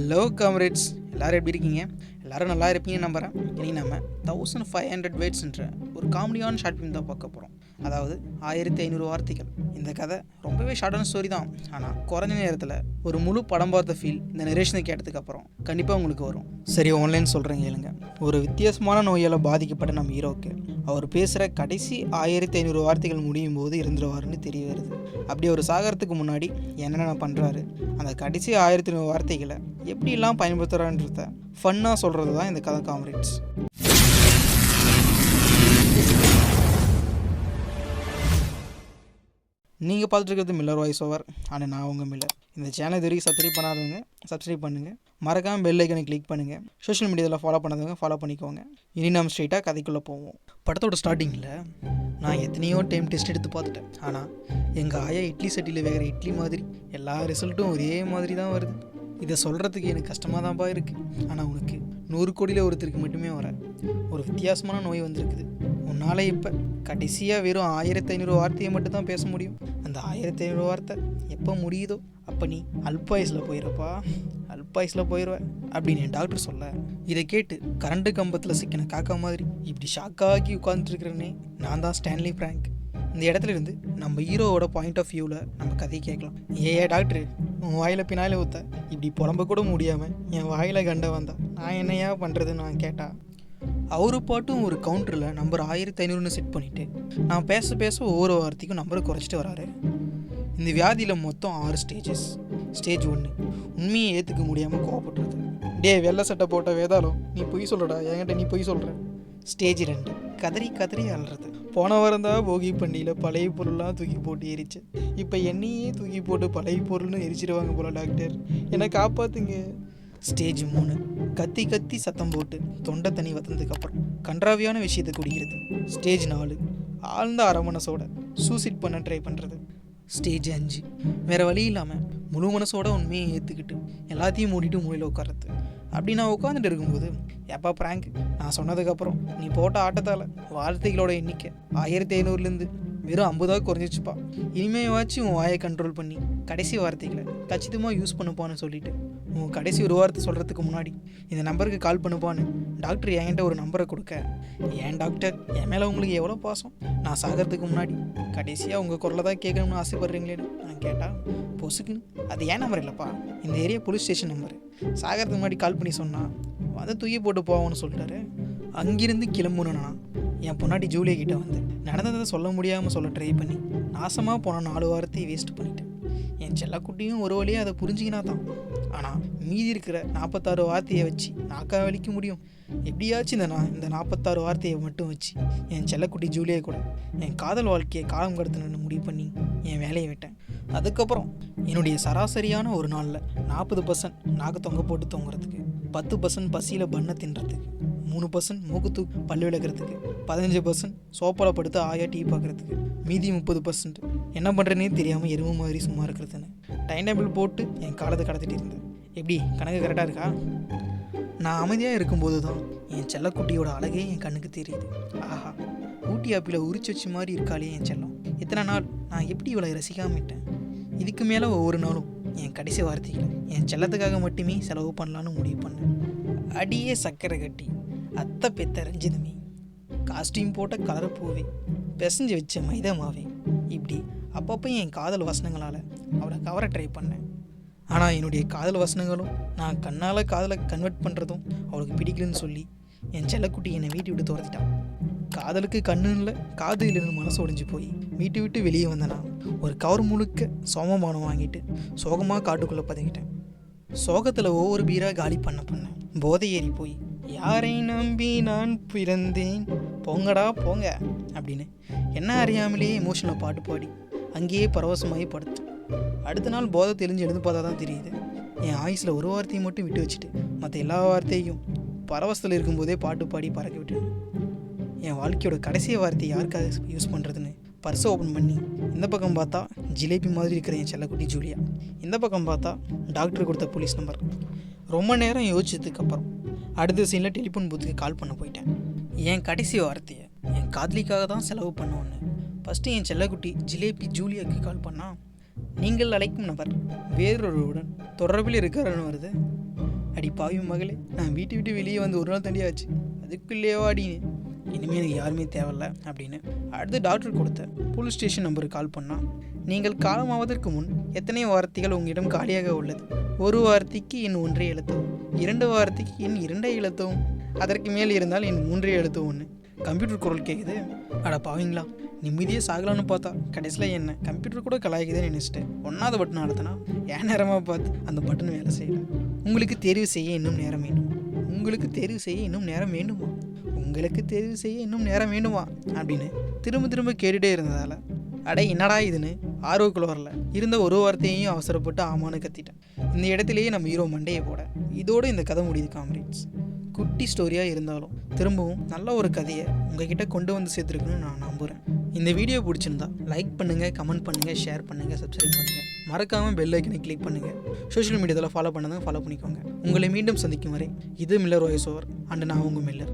Hello comrades, எல்லோரும் எப்படி இருக்கீங்க? எல்லோரும் நல்லா இருப்பீங்கன்னு நம்புகிறேன். இனி நம்ம 1500 வேர்ட்ஸ்ன்ற ஒரு காமெடியான ஷார்ட் ஃபிலிம் தான் பார்க்க போகிறோம். அதாவது 1500 வார்த்தைகள். இந்த கதை ரொம்பவே ஷார்ட்டான ஸ்டோரி தான். ஆனால் குறைஞ்ச நேரத்தில் ஒரு முழு படம் பார்த்த ஃபீல் இந்த நரேஷனை கேட்டதுக்கப்புறம் கண்டிப்பாக உங்களுக்கு வரும். சரி, ஆன்லைன் சொல்கிறேங்க கேளுங்க. ஒரு வித்தியாசமான நோயால் பாதிக்கப்பட்ட நம்ம ஹீரோக்கு அவர் பேசுகிற கடைசி 1500 வார்த்தைகள் முடியும் போது இருந்துருவாருன்னு தெரிய வருது. அப்படி அவர் சாகிறதுக்கு முன்னாடி என்னென்ன பண்ணுறாரு, அந்த கடைசி 1500 வார்த்தைகளை எப்படிலாம் பயன்படுத்துகிறான்றத ஃபன்னாக சொல்கிறது தான் இந்த கதை காம்ரேட்ஸ். நீங்கள் பார்த்துட்டு இருக்கிறது மில்லர் வாய்ஸ் ஓவர். ஆனால் நான் உங்கள் மில்லர். இந்த சேனல் இது வரைக்கும் சப்ஸ்கிரைப் பண்ணாதவங்க சப்ஸ்கிரைப் பண்ணுங்கள். மறக்காமல் பெல் ஐக்கனை கிளிக் பண்ணுங்கள். சோஷியல் மீடியாவில் ஃபாலோ பண்ணாதவங்க ஃபாலோ பண்ணிக்கோங்க. இனி நம்ம ஸ்ட்ரெயிட்டாக கதைக்குள்ளே போவோம். படத்தோட ஸ்டார்டிங்கில் நான் எத்தனையோ டைம் டெஸ்ட் எடுத்து பார்த்துட்டேன். ஆனால் எங்கள் ஆயா இட்லி சட்டியில் வேகிற இட்லி மாதிரி எல்லா ரிசல்ட்டும் ஒரே மாதிரி தான் வருது. இதை சொல்கிறதுக்கு எனக்கு கஷ்டமாக தான்ப்பா இருக்குது. ஆனால் உனக்கு 100 கோடியில் ஒருத்தருக்கு மட்டுமே வர ஒரு வித்தியாசமான நோய் வந்திருக்குது. உன்னால் இப்போ கடைசியாக வெறும் 1500 வார்த்தையை மட்டும் தான் பேச முடியும். அந்த 1500 வார்த்தை எப்போ முடியுதோ அப்போ நீ அல்பாயுஸில் போயிடுறப்பா, அல்பாயுஸில் போயிடுவேன் அப்படின்னு என் டாக்டர் சொல்ல, இதை கேட்டு கரண்ட்டு கம்பத்தில் சிக்கின காக்கா மாதிரி இப்படி ஷாக்காகி உட்காந்துட்டுருக்கிறேனே நான் தான் ஸ்டான்லி ஃப்ராங்க். இந்த இடத்துல இருந்து நம்ம ஹீரோவோட பாயிண்ட் ஆஃப் வியூவில் நம்ம கதையை கேட்கலாம். டாக்டர், உன் வாயில் பின்னாலே ஊற்ற இப்படி புலம்ப கூட முடியாமல் என் வாயில் கண்டை வந்தா நான் என்னையா பண்ணுறதுன்னு நான் கேட்டா, அவரு பாட்டும் ஒரு கவுண்டரில் நம்பர் 1500ன்னு செட் பண்ணிவிட்டு நான் பேச பேச ஒவ்வொரு வார்த்தைக்கும் நம்பரை குறைச்சிட்டு வராரு. இந்த வியாதியில் மொத்தம் 6 ஸ்டேஜஸ். ஸ்டேஜ் 1 உண்மையை ஏற்றுக்க முடியாமல் கோவப்படுறது. வெள்ளை சட்டை போட்ட வேதாளம், நீ பொய் சொல்கிறடா, என்கிட்ட நீ பொய் சொல்கிற. ஸ்டேஜ் 2 கதறி கதறி அழுறது. போன வாரம் தான் போகி பண்டிகையில் பழைய பொருள்லாம் தூக்கி போட்டு எரிச்சு, இப்போ என்னையே தூக்கி போட்டு பழைய பொருள்னு எரிச்சிடுவாங்க போல டாக்டர், என்னை காப்பாற்றுங்க. ஸ்டேஜ் 3 கத்தி கத்தி சத்தம் போட்டு தொண்டை தண்ணி வந்ததுக்கப்புறம் கன்றாவியான விஷயத்தை குடிக்கிறது. ஸ்டேஜ் 4 ஆழ்ந்த அரமனசோட சூசைட் பண்ண ட்ரை பண்ணுறது. ஸ்டேஜ் 5 வேறு வழி இல்லாமல் முழு மனசோட உண்மையை ஏற்றுக்கிட்டு எல்லாத்தையும் மூடிட்டு மூலையில் உட்கார்றது. அப்படி நான் உட்காந்துட்டு இருக்கும்போது, எப்பா பிராங்க், நான் சொன்னதுக்கப்புறம் நீ போட்ட ஆட்டத்தால் வார்த்தைகளோட எண்ணிக்கை 1500லேருந்து வெறும் 50 குறைஞ்சிச்சுப்பா. இனிமேவாச்சும் உன் வாயை கண்ட்ரோல் பண்ணி கடைசி வார்த்தைகளை கச்சிதமாக யூஸ் பண்ணுப்பான்னு சொல்லிவிட்டு உன் கடைசி ஒரு வார்த்தை சொல்கிறதுக்கு முன்னாடி இந்த நம்பருக்கு கால் பண்ணுப்பான்னு டாக்டர் என்கிட்ட ஒரு நம்பரை கொடுக்க, ஏன் டாக்டர், என் மேலே உங்களுக்கு எவ்வளோ பாசம், நான் சாகிறதுக்கு முன்னாடி கடைசியாக உங்கள் குரலை தான் கேட்கணும்னு ஆசைப்பட்றீங்களேன்னு நான் கேட்டால், பொசுக்குன்னு அது ஏன் நம்பர் இல்லைப்பா, இந்த ஏரியா போலீஸ் ஸ்டேஷன் நம்பரு, சாகிறதுக்கு முன்னாடி கால் பண்ணி சொன்னால் அதை தூக்கி போட்டு போவோன்னு சொல்லிட்டாரு. அங்கிருந்து கிளம்பணுன்னா என் பொன்னாடி ஜூலியா கிட்டே வந்து நடந்ததை சொல்ல முடியாமல் சொல்ல ட்ரை பண்ணி நாசமாக போன 4 வாரத்தையை வேஸ்ட் பண்ணிட்டேன். என் செல்லக்குட்டியும் ஒரு வழியாக அதை புரிஞ்சிக்கினா தான். ஆனால் மீதி இருக்கிற 46 வார்த்தையை வச்சு நாக்கா வலிக்க முடியும். எப்படியாச்சும் இந்த 46 வார்த்தையை மட்டும் வச்சு என் செல்லக்குட்டி ஜூலியா கூட என் காதல் வாழ்க்கையை காலம் கடத்தணும்னு முடிவு பண்ணி என் வேலையை விட்டேன். அதுக்கப்புறம் என்னுடைய சராசரியான ஒரு நாளில் 40% நாக்கு தொங்க போட்டு தொங்குறதுக்கு, 10% பசியில் பண்ணை தின்றதுக்கு, 3% மூக்குத்து பல்லு விளக்கிறதுக்கு, 15% சோப்பால் படுத்து ஆயா டீ பார்க்குறதுக்கு, மீதி 30% என்ன பண்ணுறேன்னே தெரியாமல் எருமை மாதிரி சும்மா இருக்கிறதுன்னு டைம் டேபிள் போட்டு என் காலத்தை கடத்திட்டு இருந்தேன். எப்படி கணக்கு கரெக்டாக இருக்கா? நான் அமைதியாக இருக்கும்போது தான் என் செல்லக்குட்டியோட அழகே என் கண்ணுக்கு தெரியுது. ஆஹா, ஊட்டி ஆப்பில் உரிச்சு வச்ச மாதிரி இருக்காளே என் செல்லம். இத்தனை நாள் நான் எப்படி இவளை ரசிக்காமட்டேன். இதுக்கு மேலே ஒவ்வொரு நாளும் என் கடைசி வார்த்தைகளை என் செல்லத்துக்காக மட்டுமே செலவு பண்ணலான்னு முடிவு பண்ணேன். அடியே சக்கரை கட்டி அத்தை பெத்த ரஞ்சிதமே, காஸ்டியூம் போட்ட கலர் பூவே, பிசைஞ்சு வச்ச மைதா மாவே, இப்படி அப்பப்போ என் காதல் வசனங்களால் அவளை கவர ட்ரை பண்ணேன். ஆனால் என்னுடைய காதல் வசனங்களும் நான் கண்ணால் காதலை கன்வெர்ட் பண்ணுறதும் அவளுக்கு பிடிக்கலன்னு சொல்லி என் செல்லக்குட்டி என்னை வீட்டை விட்டு துரத்திட்டான். காதலுக்கு கண்ணு இல்லை காது இல்லைன்னு மனசு ஒடிஞ்சு போய் வீட்டை விட்டு வெளியே வந்தேன்னா ஒரு கவர் முழுக்க சோமமானம் வாங்கிட்டு சோகமாக காட்டுக்குள்ளே பதுங்கிட்டேன். சோகத்தில் ஒவ்வொரு பீராக காலி பண்ணேன். போதை ஏறி போய் யாரை நம்பி நான் பிறந்தேன், போங்கடா போங்க அப்படின்னு என்ன அறியாமலேயே எமோஷனில் பாட்டு பாடி அங்கேயே பரவசமாகி படுத்து அடுத்த நாள் போதை தெரிஞ்சு எழுந்து பார்த்தா தான் தெரியுது, என் ஆயுசில் ஒரு வார்த்தையை மட்டும் விட்டு வச்சுட்டு மற்ற எல்லா வார்த்தையும் பரவசத்தில் இருக்கும்போதே பாட்டு பாடி பறக்க விட்டுட்டேன். என் வாழ்க்கையோட கடைசி வார்த்தையை யாருக்காக யூஸ் பண்ணுறதுன்னு பர்ஸை ஓப்பன் பண்ணி இந்த பக்கம் பார்த்தா ஜிலேபி மாதிரி இருக்கிற என் செல்லக்குட்டி ஜூலியா, இந்த பக்கம் பார்த்தா டாக்டர் கொடுத்த போலீஸ் நம்பர். ரொம்ப நேரம் யோசிச்சதுக்கப்புறம் அடுத்த சீனில் டெலிஃபோன் பூத்துக்கு கால் பண்ண போயிட்டேன். என் கடைசி வார்த்தையை என் காதலிக்காக தான் செலவு பண்ணுவோன்னு ஃபஸ்ட்டு என் செல்லக்குட்டி ஜிலேபி ஜூலியாவுக்கு கால் பண்ணால், நீங்கள் அழைக்கும் நபர் வேறொருவருடன் தொடர்பில் இருக்காருன்னு வருது. அடி பாவி மகளே, நான் வீட்டை விட்டு வெளியே வந்து ஒரு நாள் தண்டியாச்சு, அதுக்குள்ளேயோ அடின்னு இனிமேல் எனக்கு யாருமே தேவையில்ல அப்படின்னு அடுத்து டாக்டர் கொடுத்த போலீஸ் ஸ்டேஷன் நம்பருக்கு கால் பண்ணால், நீங்கள் காலமாவதற்கு முன் எத்தனை வார்த்தைகள் உங்களிடம் காலியாக உள்ளது? ஒரு வார்த்தைக்கு என் 1 எழுத்தவும், 2 வார்த்தைக்கு என் 2 எழுத்தவும், அதற்கு மேல் இருந்தால் என் 3 எழுத்தவும் ஒன்று. கம்ப்யூட்டர் குரல் கேட்குது. அட பாவீங்களா, நிம்மதியாக சாகலான்னு பார்த்தா கடைசியில் என்ன கம்ப்யூட்டர் கூட கலாய்க்குதுன்னு நினச்சிட்டேன். 1வது பட்டன் அழுத்தினா ஏன் நேரமாக பார்த்து அந்த பட்டன் வேலை செய்யல. உங்களுக்கு தேர்வு செய்ய இன்னும் நேரம் வேண்டுமா? உங்களுக்கு தேர்வு செய்ய இன்னும் நேரம் வேண்டுமா? உங்களுக்கு தேர்வு செய்ய இன்னும் நேரம் வேண்டுமா அப்படின்னு திரும்ப திரும்ப கேட்டுகிட்டே இருந்ததால், அடே என்னடா இதுன்னு ஆர்வக்குள்ள வரல. இருந்த ஒரு வார்த்தையையும் அவசரப்பட்டு ஆமான்னு கத்திட்டேன். இந்த இடத்துலையே நம்ம ஹீரோ மண்டையை போட இதோடு இந்த கதை முடியுது காம்ரேட்ஸ். குட்டி ஸ்டோரியாக இருந்தாலும் திரும்பவும் நல்ல ஒரு கதையை உங்ககிட்ட கொண்டு வந்து சேர்த்துருக்குன்னு நான் நம்புகிறேன். இந்த வீடியோ பிடிச்சிருந்தா லைக் பண்ணுங்கள், கமெண்ட் பண்ணுங்கள், ஷேர் பண்ணுங்கள், சப்ஸ்கிரைப் பண்ணுங்கள். மறக்காமல் பெல் ஐக்கனை கிளிக் பண்ணுங்கள். சோஷியல் மீடியாவில் ஃபாலோ பண்ணாதான் ஃபாலோ பண்ணிக்கோங்க. உங்களை மீண்டும் சந்திக்கும் வரை இது மில்லர் வாய்ஸ் ஓவர் அண்ட் நான் உங்கள் மில்லர்.